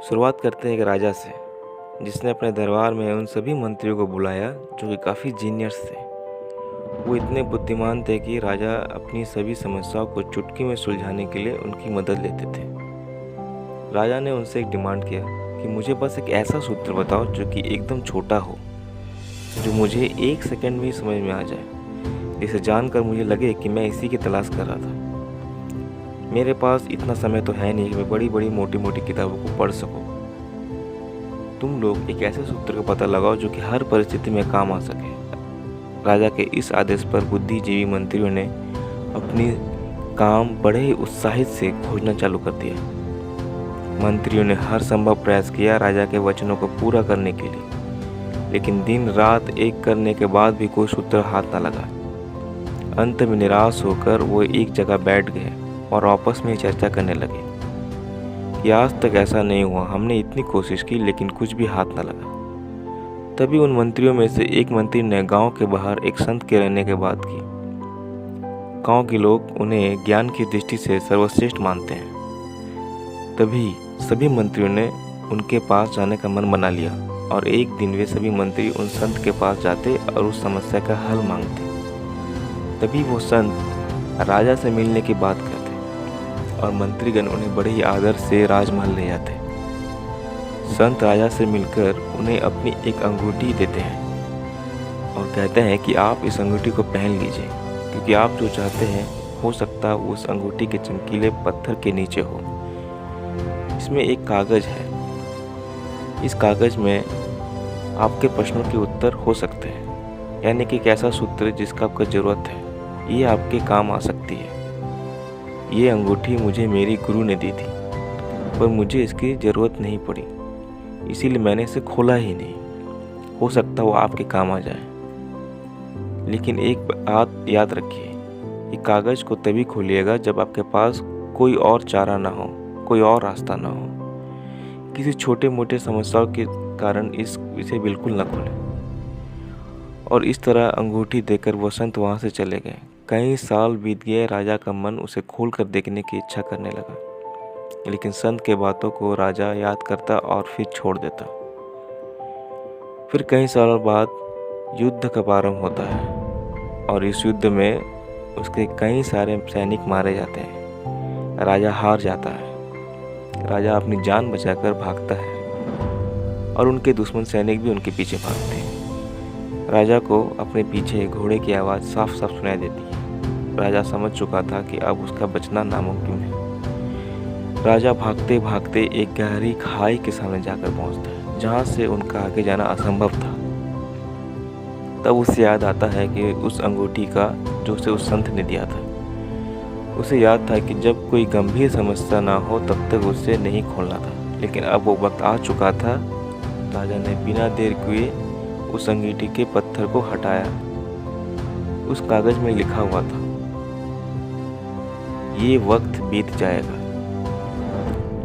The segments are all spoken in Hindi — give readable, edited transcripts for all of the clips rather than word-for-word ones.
शुरुआत करते हैं एक राजा से, जिसने अपने दरबार में उन सभी मंत्रियों को बुलाया जो कि काफ़ी जीनियस थे। वो इतने बुद्धिमान थे कि राजा अपनी सभी समस्याओं को चुटकी में सुलझाने के लिए उनकी मदद लेते थे। राजा ने उनसे एक डिमांड किया कि मुझे बस एक ऐसा सूत्र बताओ जो कि एकदम छोटा हो, जो मुझे 1 सेकंड में ही समझ में आ जाए, जिसे जानकर मुझे लगे कि मैं इसी की तलाश कर रहा था। मेरे पास इतना समय तो है नहीं कि मैं बड़ी बड़ी मोटी मोटी किताबों को पढ़ सकूं। तुम लोग एक ऐसे सूत्र का पता लगाओ जो कि हर परिस्थिति में काम आ सके। राजा के इस आदेश पर बुद्धिजीवी मंत्रियों ने अपनी काम बड़े ही उत्साहित से खोजना चालू कर दिया। मंत्रियों ने हर संभव प्रयास किया राजा के वचनों को पूरा करने के लिए, लेकिन दिन रात एक करने के बाद भी कोई सूत्र हाथ न लगा। अंत में निराश होकर वो एक जगह बैठ गए और आपस में चर्चा करने लगे कि आज तक ऐसा नहीं हुआ, हमने इतनी कोशिश की लेकिन कुछ भी हाथ न लगा। तभी उन मंत्रियों में से एक मंत्री ने गांव के बाहर एक संत के रहने की बात की। गांव के लोग उन्हें ज्ञान की दृष्टि से सर्वश्रेष्ठ मानते हैं। तभी सभी मंत्रियों ने उनके पास जाने का मन बना लिया और एक दिन वे सभी मंत्री उन संत के पास जाते और उस समस्या का हल मांगते। तभी वो संत राजा से मिलने की बात करते और मंत्रीगण उन्हें बड़े ही आदर से राजमहल ले जाते। संत राजा से मिलकर उन्हें अपनी एक अंगूठी देते हैं और कहते हैं कि आप इस अंगूठी को पहन लीजिए, क्योंकि आप जो चाहते हैं हो सकता है वो उस अंगूठी के चमकीले पत्थर के नीचे हो। इसमें एक कागज़ है, इस कागज़ में आपके प्रश्नों के उत्तर हो सकते हैं, यानी कि एक ऐसा सूत्र जिसका आपको ज़रूरत है, ये आपके काम आ सकती है। ये अंगूठी मुझे मेरी गुरु ने दी थी, पर मुझे इसकी ज़रूरत नहीं पड़ी, इसीलिए मैंने इसे खोला ही नहीं। हो सकता वो आपके काम आ जाए, लेकिन एक बात याद रखिए, ये कागज़ को तभी खोलिएगा जब आपके पास कोई और चारा ना हो, कोई और रास्ता ना हो। किसी छोटे मोटे समस्याओं के कारण इसे बिल्कुल ना खोलें। और इस तरह अंगूठी देकर वो संत वहाँ से चले गए। कई साल बीत गए, राजा का मन उसे खोल कर देखने की इच्छा करने लगा, लेकिन संत के बातों को राजा याद करता और फिर छोड़ देता। फिर कई सालों बाद युद्ध का प्रारंभ होता है और इस युद्ध में उसके कई सारे सैनिक मारे जाते हैं। राजा हार जाता है। राजा अपनी जान बचाकर भागता है और उनके दुश्मन सैनिक भी उनके पीछे भागते हैं। राजा को अपने पीछे घोड़े की आवाज़ साफ साफ सुनाई देती है। राजा समझ चुका था कि अब उसका बचना नामुमकिन है। राजा भागते भागते एक गहरी खाई के सामने जाकर पहुंचता है, जहां से उनका आगे जाना असंभव था। तब उसे याद आता है कि उस अंगूठी का जो उसे उस संत ने दिया था। उसे याद था कि जब कोई गंभीर समस्या ना हो तब तक उसे नहीं खोलना था, लेकिन अब वो वक्त आ चुका था। राजा ने बिना देर किए उस अंगूठी के पत्थर को हटाया। उस कागज में लिखा हुआ था, ये वक्त बीत जाएगा।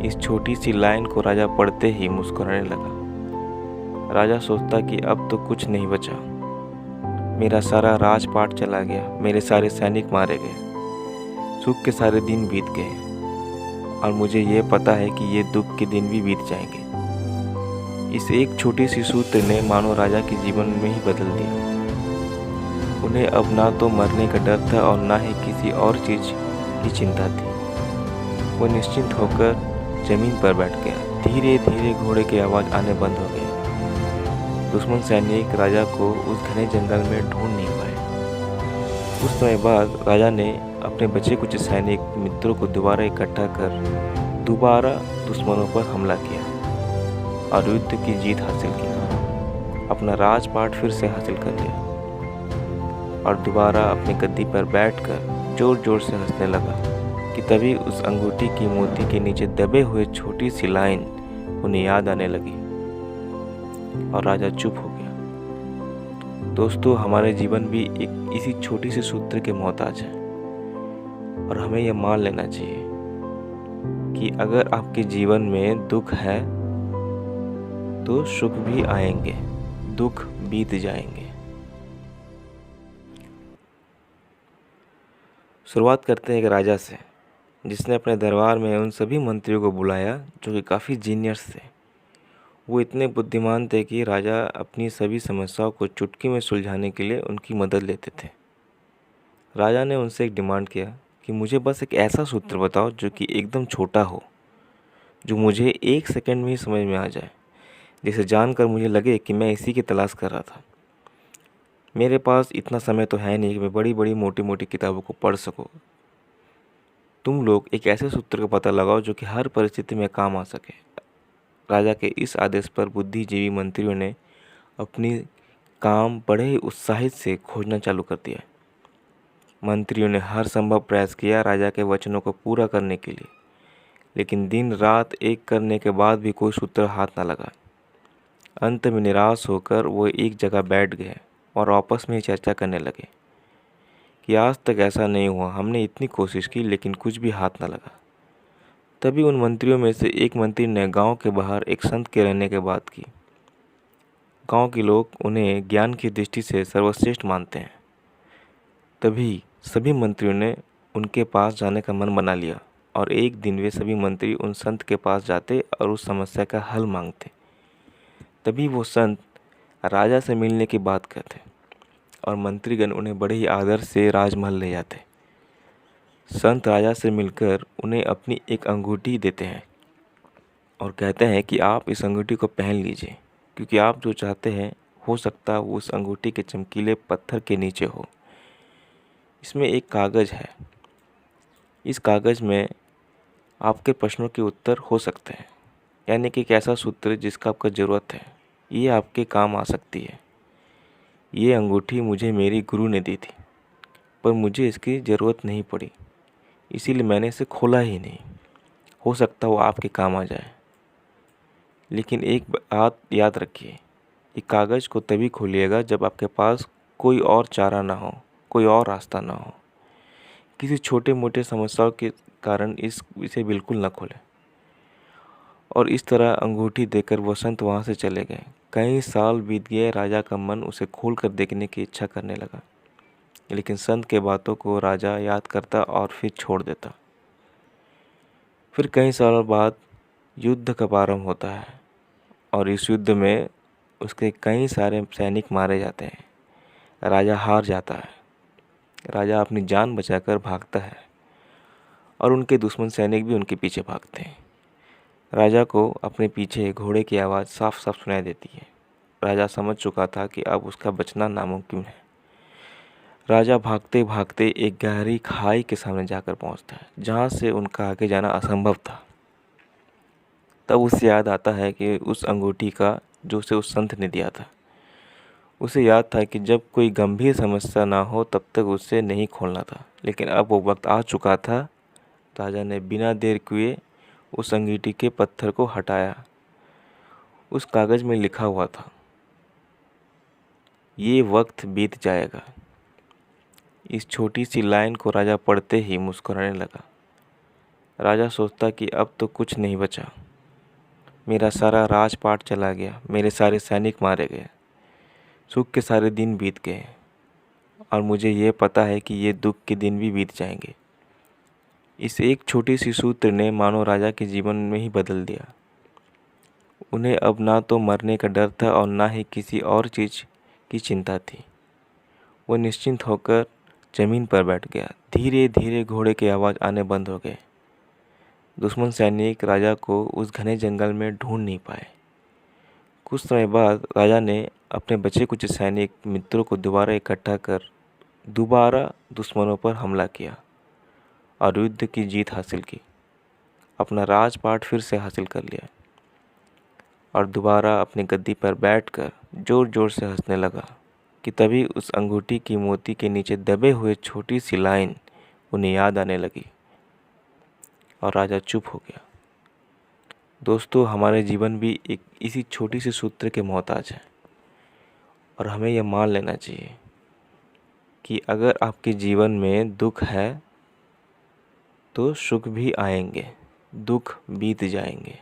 इस छोटी सी लाइन को राजा पढ़ते ही मुस्कुराने लगा। राजा सोचता कि अब तो कुछ नहीं बचा, मेरा सारा राजपाट चला गया, मेरे सारे सैनिक मारे गए, सुख के सारे दिन बीत गए और मुझे ये पता है कि ये दुख के दिन भी बीत जाएंगे। इस एक छोटी सी सूत्र ने मानो राजा के जीवन में ही बदल दिया। उन्हें अब ना तो मरने का डर था और ना ही किसी और चीज़ की चिंता थी। वो निश्चिंत होकर जमीन पर बैठ गया। धीरे धीरे घोड़े की आवाज़ आने बंद हो गई। दुश्मन सैनिक राजा को उस घने जंगल में ढूंढ नहीं पाए। कुछ समय बाद राजा ने अपने बचे कुछ सैनिक मित्रों को दोबारा इकट्ठा कर दोबारा दुश्मनों पर हमला किया और युद्ध की जीत हासिल की। अपना राजपाट फिर से हासिल कर लिया और दोबारा अपनी गद्दी पर बैठकर जोर जोर से हंसने लगा कि तभी उस अंगूठी की मोती के नीचे दबे हुए छोटी सी लाइन उन्हें याद आने लगी और राजा चुप हो गया। दोस्तों, हमारे जीवन भी एक इसी छोटी सी सूत्र के मोहताज है और हमें यह मान लेना चाहिए कि अगर आपके जीवन में दुख है तो सुख भी आएंगे, दुख बीत जाएंगे। शुरुआत करते हैं एक राजा से, जिसने अपने दरबार में उन सभी मंत्रियों को बुलाया जो कि काफ़ी जीनियस थे। वो इतने बुद्धिमान थे कि राजा अपनी सभी समस्याओं को चुटकी में सुलझाने के लिए उनकी मदद लेते थे। राजा ने उनसे एक डिमांड किया कि मुझे बस एक ऐसा सूत्र बताओ जो कि एकदम छोटा हो, जो मुझे 1 सेकंड में ही समझ में आ जाए, जिसे जानकर मुझे लगे कि मैं इसी की तलाश कर रहा था। मेरे पास इतना समय तो है नहीं कि मैं बड़ी बड़ी मोटी मोटी किताबों को पढ़ सकूं। तुम लोग एक ऐसे सूत्र का पता लगाओ जो कि हर परिस्थिति में काम आ सके। राजा के इस आदेश पर बुद्धिजीवी मंत्रियों ने अपनी काम बड़े ही उत्साहित से खोजना चालू कर दिया। मंत्रियों ने हर संभव प्रयास किया राजा के वचनों को पूरा करने के लिए, लेकिन दिन रात एक करने के बाद भी कोई सूत्र हाथ न लगा। अंत में निराश होकर वो एक जगह बैठ गए और आपस में ही चर्चा करने लगे कि आज तक ऐसा नहीं हुआ, हमने इतनी कोशिश की लेकिन कुछ भी हाथ न लगा। तभी उन मंत्रियों में से एक मंत्री ने गांव के बाहर एक संत के रहने की बात की। गांव के लोग उन्हें ज्ञान की दृष्टि से सर्वश्रेष्ठ मानते हैं। तभी सभी मंत्रियों ने उनके पास जाने का मन बना लिया और एक दिन वे सभी मंत्री उन संत के पास जाते और उस समस्या का हल मांगते। तभी वो संत राजा से मिलने की बात करते और मंत्रीगण उन्हें बड़े ही आदर से राजमहल ले जाते। संत राजा से मिलकर उन्हें अपनी एक अंगूठी देते हैं और कहते हैं कि आप इस अंगूठी को पहन लीजिए, क्योंकि आप जो चाहते हैं हो सकता है वो उस अंगूठी के चमकीले पत्थर के नीचे हो। इसमें एक कागज़ है, इस कागज़ में आपके प्रश्नों के उत्तर हो सकते हैं, यानी कि एक ऐसा सूत्र जिसका आपको ज़रूरत है, ये आपके काम आ सकती है। ये अंगूठी मुझे मेरी गुरु ने दी थी, पर मुझे इसकी ज़रूरत नहीं पड़ी, इसीलिए मैंने इसे खोला ही नहीं। हो सकता वो आपके काम आ जाए, लेकिन एक बात याद रखिए, ये कागज़ को तभी खोलिएगा जब आपके पास कोई और चारा ना हो, कोई और रास्ता ना हो। किसी छोटे मोटे समस्याओं के कारण इसे बिल्कुल ना खोलें। और इस तरह अंगूठी देकर वो संत वहाँ से चले गए। कई साल बीत गए, राजा का मन उसे खोल कर देखने की इच्छा करने लगा, लेकिन संत के बातों को राजा याद करता और फिर छोड़ देता। फिर कई सालों बाद युद्ध का प्रारंभ होता है और इस युद्ध में उसके कई सारे सैनिक मारे जाते हैं। राजा हार जाता है। राजा अपनी जान बचाकर भागता है और उनके दुश्मन सैनिक भी उनके पीछे भागते हैं। राजा को अपने पीछे घोड़े की आवाज़ साफ साफ सुनाई देती है। राजा समझ चुका था कि अब उसका बचना नामुमकिन है। राजा भागते भागते एक गहरी खाई के सामने जाकर पहुंचता है, जहां से उनका आगे जाना असंभव था। तब उसे याद आता है कि उस अंगूठी का जो उसे उस संत ने दिया था। उसे याद था कि जब कोई गंभीर समस्या ना हो तब तक उसे नहीं खोलना था, लेकिन अब वो वक्त आ चुका था। राजा ने बिना देर किए उस अंगूठी के पत्थर को हटाया। उस कागज़ में लिखा हुआ था, ये वक्त बीत जाएगा। इस छोटी सी लाइन को राजा पढ़ते ही मुस्कुराने लगा। राजा सोचता कि अब तो कुछ नहीं बचा, मेरा सारा राजपाट चला गया, मेरे सारे सैनिक मारे गए, सुख के सारे दिन बीत गए और मुझे ये पता है कि ये दुख के दिन भी बीत जाएंगे। इस एक छोटी सी सूत्र ने मानो राजा के जीवन में ही बदल दिया। उन्हें अब ना तो मरने का डर था और ना ही किसी और चीज़ की चिंता थी। वो निश्चिंत होकर ज़मीन पर बैठ गया। धीरे धीरे घोड़े की आवाज़ आने बंद हो गए। दुश्मन सैनिक राजा को उस घने जंगल में ढूंढ नहीं पाए। कुछ समय बाद राजा ने अपने बचे कुछ सैनिक मित्रों को दोबारा इकट्ठा कर दोबारा दुश्मनों पर हमला किया और युद्ध की जीत हासिल की। अपना राजपाट फिर से हासिल कर लिया और दोबारा अपनी गद्दी पर बैठकर जोर जोर से हंसने लगा कि तभी उस अंगूठी की मोती के नीचे दबे हुए छोटी सी लाइन उन्हें याद आने लगी और राजा चुप हो गया। दोस्तों, हमारे जीवन भी एक इसी छोटी सी सूत्र के मोहताज है और हमें यह मान लेना चाहिए कि अगर आपके जीवन में दुख है तो सुख भी आएंगे, दुख बीत जाएंगे।